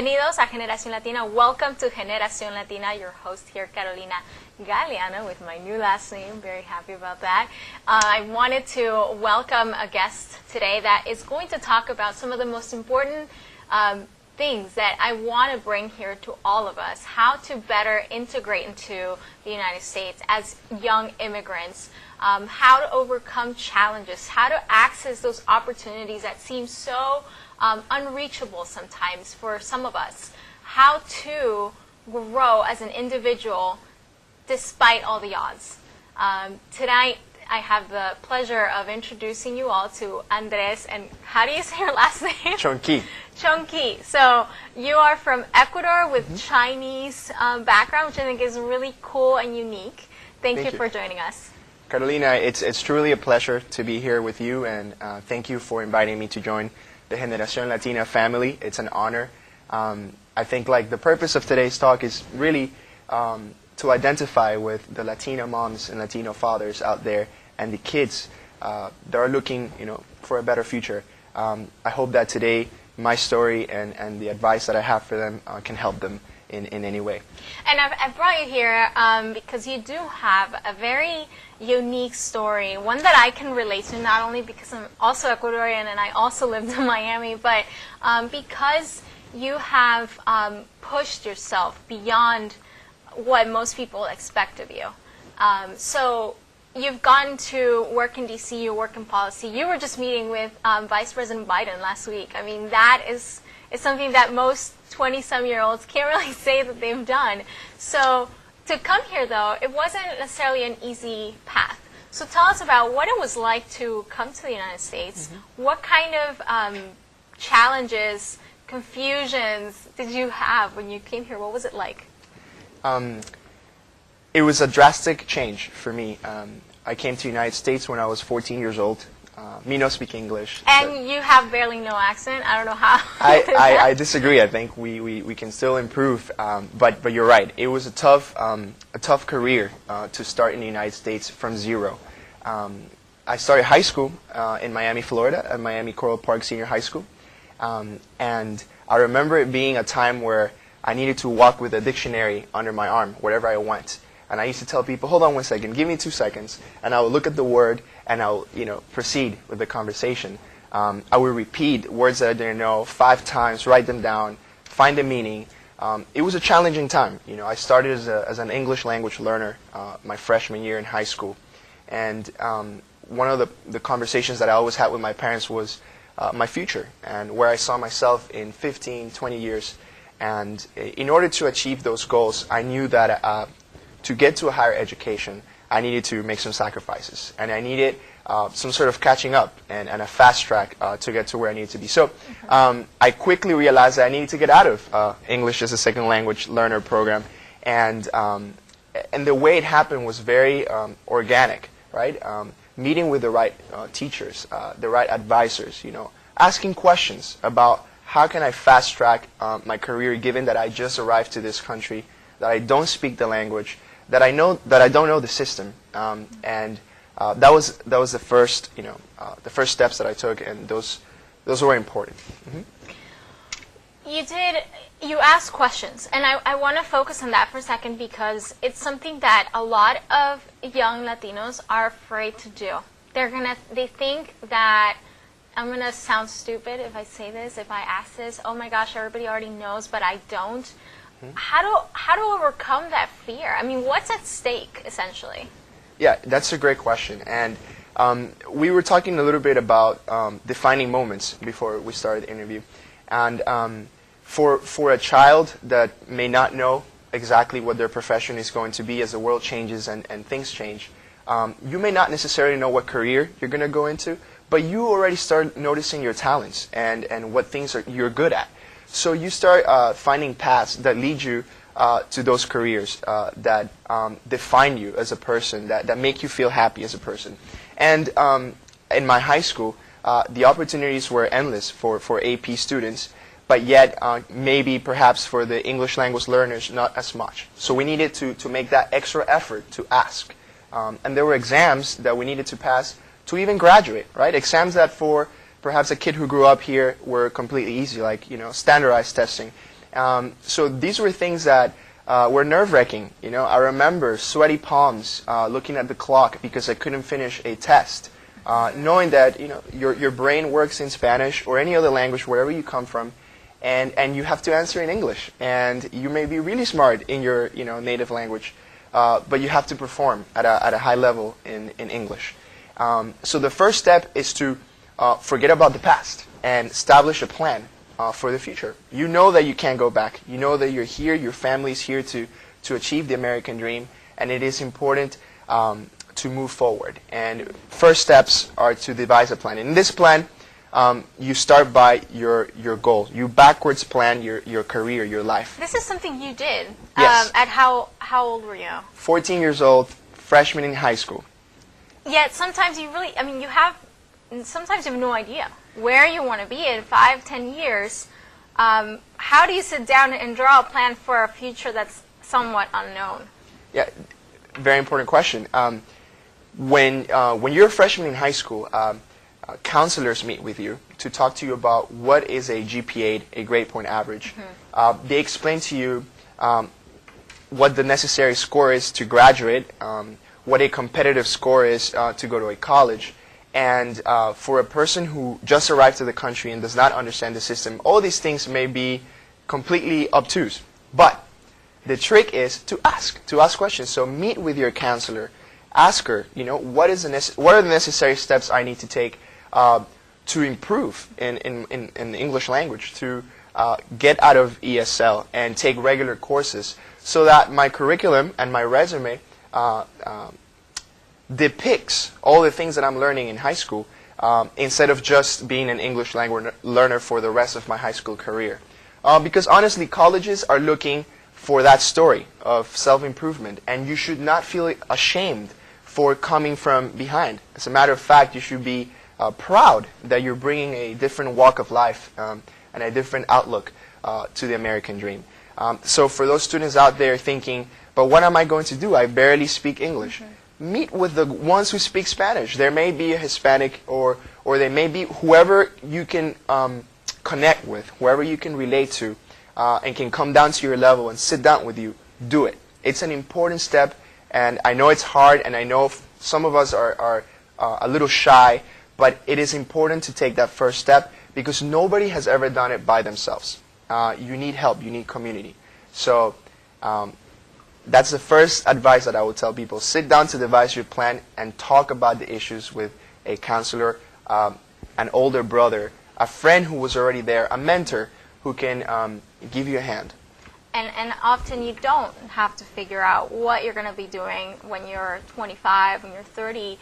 Bienvenidos a Generación Latina. Welcome to Generación Latina. Your host here, Carolina Galeano, with my new last name. Very happy about that. I wanted to welcome a guest today that is going to talk about some of the most important things that I want to bring here to all of us. How to better integrate into the United States as young immigrants. How to overcome challenges. How to access those opportunities that seem so unreachable sometimes for some of us. How to grow as an individual despite all the odds. Tonight, I have the pleasure of introducing you all to Andres, and how do you say your last name? Chong-Qui. Chong-Qui. So you are from Ecuador with Chinese background, which I think is really cool and unique. Thank you for joining us. Carolina, it's truly a pleasure to be here with you, and thank you for inviting me to join the Generación Latina family. It's an honor. I think the purpose of today's talk is really to identify with the Latina moms and Latino fathers out there and the kids that are looking, for a better future. I hope that today my story and the advice that I have for them can help them in any way. And I've brought you here because you do have a very unique story, one that I can relate to, not only because I'm also Ecuadorian and I also lived in Miami, but because you have pushed yourself beyond what most people expect of you. So you've gone to work in D.C., you work in policy. You were just meeting with Vice President Biden last week. I mean, that is something that most 20-some-year-olds can't really say that they've done. So to come here, though, it wasn't necessarily an easy path. So tell us about what it was like to come to the United States. Mm-hmm. What kind of challenges, confusions did you have when you came here? What was it like? It was a drastic change for me. I came to the United States when I was 14 years old. Me no speak English. And you have barely no accent. I don't know how. I disagree. I think we can still improve. But you're right. It was a tough career to start in the United States from zero. I started high school in Miami, Florida, at Miami Coral Park Senior High School. And I remember it being a time where I needed to walk with a dictionary under my arm wherever I went. And I used to tell people, hold on 1 second, give me 2 seconds, and I would look at the word and I would, proceed with the conversation. I would repeat words that I didn't know 5 times, write them down, find the meaning. It was a challenging time. I started as an English language learner my freshman year in high school. And one of the conversations that I always had with my parents was my future and where I saw myself in 15, 20 years. And in order to achieve those goals, I knew that to get to a higher education, I needed to make some sacrifices. And I needed some sort of catching up and a fast track to get to where I needed to be. So I quickly realized that I needed to get out of English as a second language learner program. And the way it happened was very organic, right? Meeting with the right teachers, the right advisors, asking questions about how can I fast track my career given that I just arrived to this country, that I don't speak the language, that I don't know the system, and that was the first the first steps that I took, and those were important. Mm-hmm. You asked questions, and I want to focus on that for a second because it's something that a lot of young Latinos are afraid to do. They think that I'm gonna sound stupid if I say this, if I ask this. Oh my gosh, everybody already knows, but I don't. How to overcome that fear? I mean, what's at stake, essentially? Yeah, that's a great question. And we were talking a little bit about defining moments before we started the interview. And for a child that may not know exactly what their profession is going to be as the world changes and things change, you may not necessarily know what career you're going to go into, but you already start noticing your talents and what things you're good at. So you start finding paths that lead you to those careers that define you as a person, that make you feel happy as a person. And in my high school, the opportunities were endless for AP students, but yet maybe perhaps for the English language learners, not as much. So we needed to make that extra effort to ask. And there were exams that we needed to pass to even graduate, right? Exams that for perhaps a kid who grew up here were completely easy, like, standardized testing. So these were things that were nerve-wracking. You know, I remember sweaty palms, looking at the clock because I couldn't finish a test. Knowing that, you know, your brain works in Spanish or any other language wherever you come from, and you have to answer in English. And you may be really smart in your, you know, native language, but you have to perform at a high level in English. So the first step is to forget about the past and establish a plan for the future. You know that you can't go back. You know that you're here, your family's here to achieve the American dream, and it is important to move forward. And first steps are to devise a plan. In this plan, you start by your goal. You backwards plan your career, your life. This is something you did. Yes. At how old were you? 14 years old, freshman in high school. Yet sometimes you really, I mean, sometimes you have no idea where you want to be in 5, 10 years. How do you sit down and draw a plan for a future that's somewhat unknown? Yeah, very important question. When you're a freshman in high school, counselors meet with you to talk to you about what is a GPA, a grade point average. They explain to you what the necessary score is to graduate, what a competitive score is to go to a college. And for a person who just arrived to the country and does not understand the system, all these things may be completely obtuse. But the trick is to ask questions. So meet with your counselor. Ask her, you know, what are the necessary steps I need to take to improve in the English language, to get out of ESL and take regular courses, so that my curriculum and my resume depicts all the things that I'm learning in high school, instead of just being an English language learner for the rest of my high school career. Because honestly, colleges are looking for that story of self-improvement, and you should not feel ashamed for coming from behind. As a matter of fact, you should be proud that you're bringing a different walk of life and a different outlook to the American dream. So for those students out there thinking, but what am I going to do? I barely speak English. Meet with the ones who speak Spanish. There may be a Hispanic or there may be whoever you can connect with, whoever you can relate to, and can come down to your level and sit down with you. Do it. It's an important step. And I know it's hard, and I know some of us are a little shy, but it is important to take that first step because nobody has ever done it by themselves. You need help. You need community. So that's the first advice that I would tell people. Sit down to devise your plan and talk about the issues with a counselor, an older brother, a friend who was already there, a mentor who can give you a hand. And often you don't have to figure out what you're going to be doing when you're 25, when you're 30.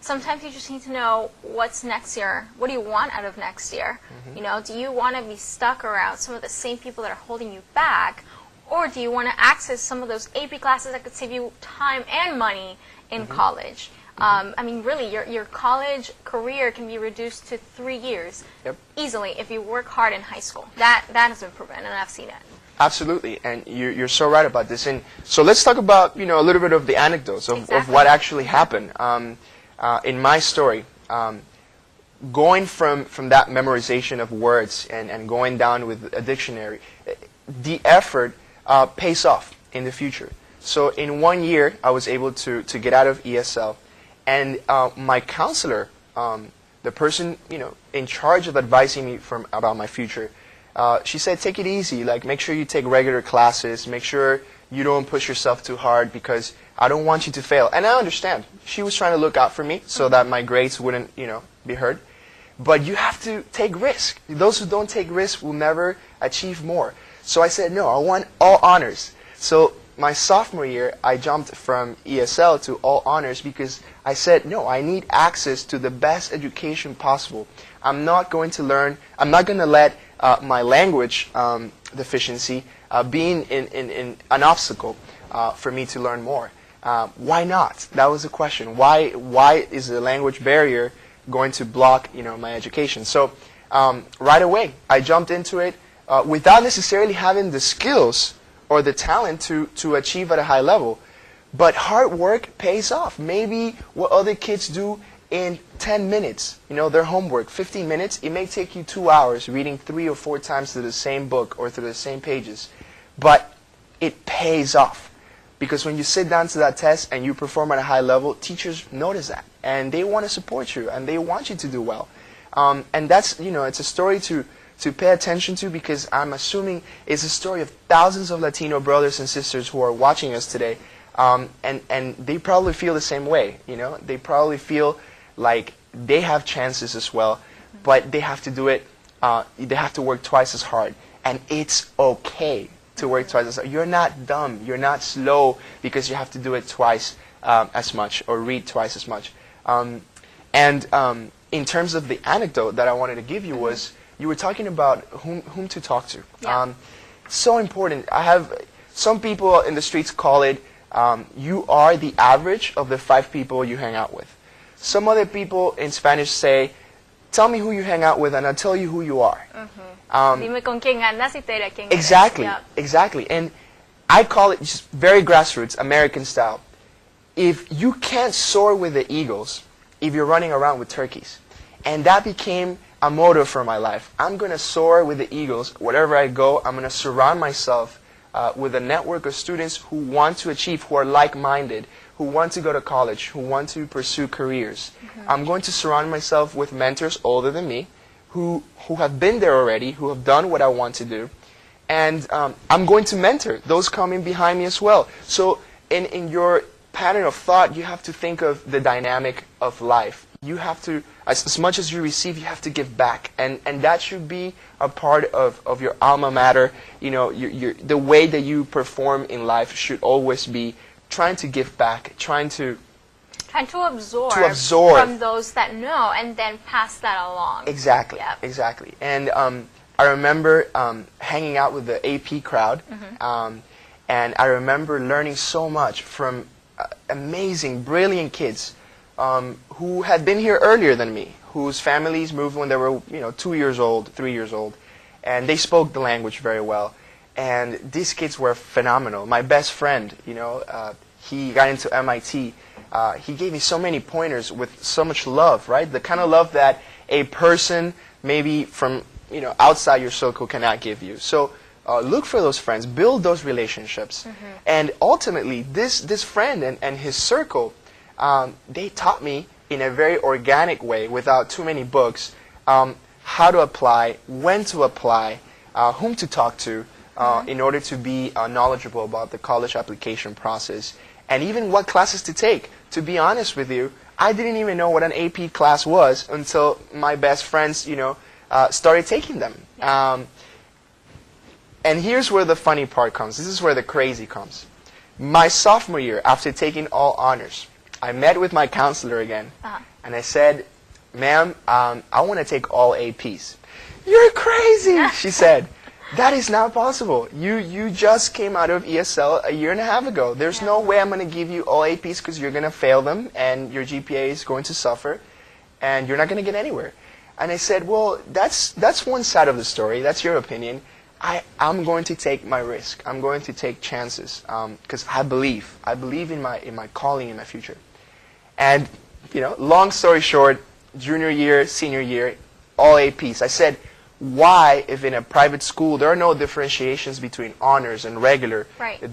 Sometimes you just need to know what's next year. What do you want out of next year? You know, do you want to be stuck around some of the same people that are holding you back? Or do you want to access some of those AP classes that could save you time and money in college? I mean, really, your college career can be reduced to 3 years easily if you work hard in high school. That has been proven, and I've seen it. Absolutely, and you're so right about this. And so let's talk about, you know, a little bit of the anecdotes of what actually happened. In my story, going from that memorization of words and going down with a dictionary, the effort pays off in the future. So in 1 year, I was able to get out of ESL, and my counselor, the person, you know, in charge of advising me about my future, she said, take it easy, like make sure you take regular classes, make sure you don't push yourself too hard because I don't want you to fail. And I understand. She was trying to look out for me so that my grades wouldn't, you know, be hurt. But you have to take risk. Those who don't take risks will never achieve more. So I said, no, I want all honors. So my sophomore year, I jumped from ESL to all honors because I said, no, I need access to the best education possible. I'm not going to let my language deficiency being in an obstacle for me to learn more. Why not? That was the question. Why is the language barrier going to block, you know, my education? So right away, I jumped into it without necessarily having the skills or the talent to achieve at a high level. But hard work pays off. Maybe what other kids do in 10 minutes. You know, their homework, 15 minutes, it may take you 2 hours reading 3 or 4 times through the same book or through the same pages. But it pays off. Because when you sit down to that test and you perform at a high level, teachers notice that. And they want to support you and they want you to do well. And that's, you know, it's a story to pay attention to, because I'm assuming it's a story of thousands of Latino brothers and sisters who are watching us today. And they probably feel the same way, you know. They probably feel like they have chances as well, but they have to do it, they have to work twice as hard. And it's okay to work twice as hard. You're not dumb, you're not slow because you have to do it twice as much or read twice as much. In terms of the anecdote that I wanted to give you was, you were talking about whom to talk to. Yeah. So important. I have some people in the streets call it, you are the average of the 5 people you hang out with. Some other people in Spanish say, tell me who you hang out with and I'll tell you who you are. Dime con quién andas y te diré quién eres. Exactly, Yeah. exactly. And I call it just very grassroots, American style. If you can't soar with the eagles, if you're running around with turkeys. And that became a motto for my life. I'm going to soar with the eagles. Wherever I go, I'm going to surround myself with a network of students who want to achieve, who are like-minded, who want to go to college, who want to pursue careers. I'm going to surround myself with mentors older than me, who have been there already, who have done what I want to do. And I'm going to mentor those coming behind me as well. So in your pattern of thought, you have to think of the dynamic of life. You have to, as much as you receive, you have to give back. And that should be a part of your alma mater. You know, the way that you perform in life should always be trying to give back, trying to absorb from those that know and then pass that along. Exactly, Yep. exactly. And I remember hanging out with the AP crowd, and I remember learning so much from amazing, brilliant kids who had been here earlier than me, whose families moved when they were, 2 years old, 3 years old, and they spoke the language very well. And these kids were phenomenal. My best friend, he got into MIT. He gave me so many pointers with so much love, right? The kind of love that a person maybe from outside your circle cannot give you. So look for those friends, build those relationships, and ultimately this friend and his circle, they taught me in a very organic way, without too many books, how to apply, when to apply, whom to talk to, in order to be knowledgeable about the college application process, and even what classes to take. To be honest with you, I didn't even know what an AP class was until my best friends, started taking them. And here's where the funny part comes. This is where the crazy comes. My sophomore year, after taking all honors, I met with my counselor again, and I said, "Ma'am, I want to take all APs." "You're crazy," she said. "That is not possible. You just came out of ESL a year and a half ago. There's no way I'm going to give you all APs because you're going to fail them and your GPA is going to suffer and you're not going to get anywhere." And I said, "Well, that's one side of the story. That's your opinion. I'm going to take my risk. I'm going to take chances because I believe in my calling in my future." And long story short, junior year, senior year, all APs. I said, why, if in a private school there are no differentiations between honors and regular,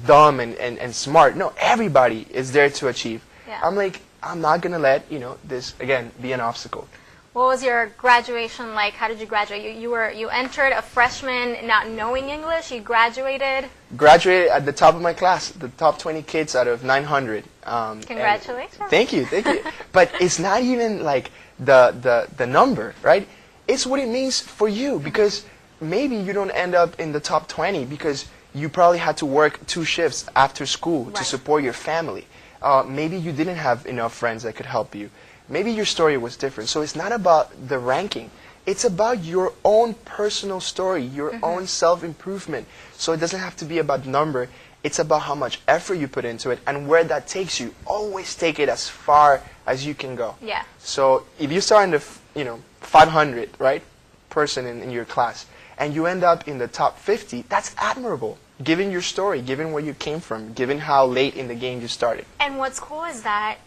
dumb and smart? No, everybody is there to achieve. Yeah. I'm like, I'm not going to let this again be an obstacle. What was your graduation like? How did you graduate? You entered a freshman not knowing English. You graduated. Graduated at the top of my class, the top 20 kids out of 900. Congratulations. Thank you. But it's not even like the number, right? It's what it means for you, because maybe you don't end up in the top 20 because you probably had to work 2 shifts after school to support your family. Maybe you didn't have enough friends that could help you. Maybe your story was different. So it's not about the ranking. It's about your own personal story, your own self-improvement. So it doesn't have to be about number. It's about how much effort you put into it and where that takes you. Always take it as far as you can go. Yeah. So if you start in the 500, right, person in your class, and you end up in the top 50, that's admirable, given your story, given where you came from, given how late in the game you started. And what's cool is that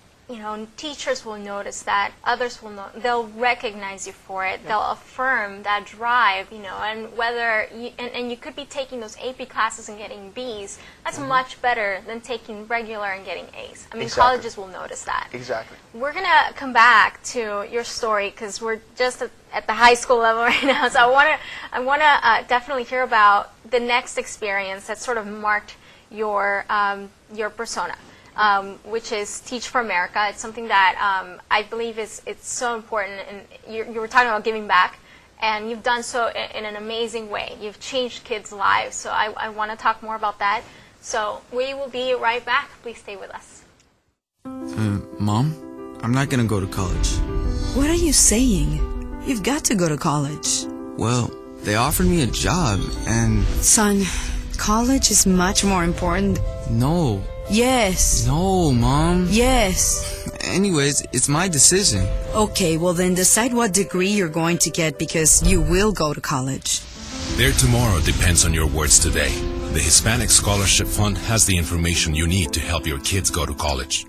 teachers will notice that, others will know, they'll recognize you for it, they'll affirm that drive, and whether and you could be taking those AP classes and getting B's. That's much better than taking regular and getting A's. I mean, Exactly. colleges will notice that. Exactly. We're gonna come back to your story because we're just at the high school level right now. So I wanna definitely hear about the next experience that sort of marked your persona. Which is Teach for America. It's something that I believe it's so important, and you were talking about giving back, and you've done so in an amazing way. You've changed kids' lives, so I want to talk more about that. So we will be right back. Please stay with us. Mom, I'm not gonna go to college. What are you saying? You've got to go to college. Well, they offered me a job, and... Son, college is much more important. No. Yes. No, Mom. Yes. Anyways, it's my decision. Okay, well then decide what degree you're going to get because you will go to college. Their tomorrow depends on your words today. The Hispanic Scholarship Fund has the information you need to help your kids go to college.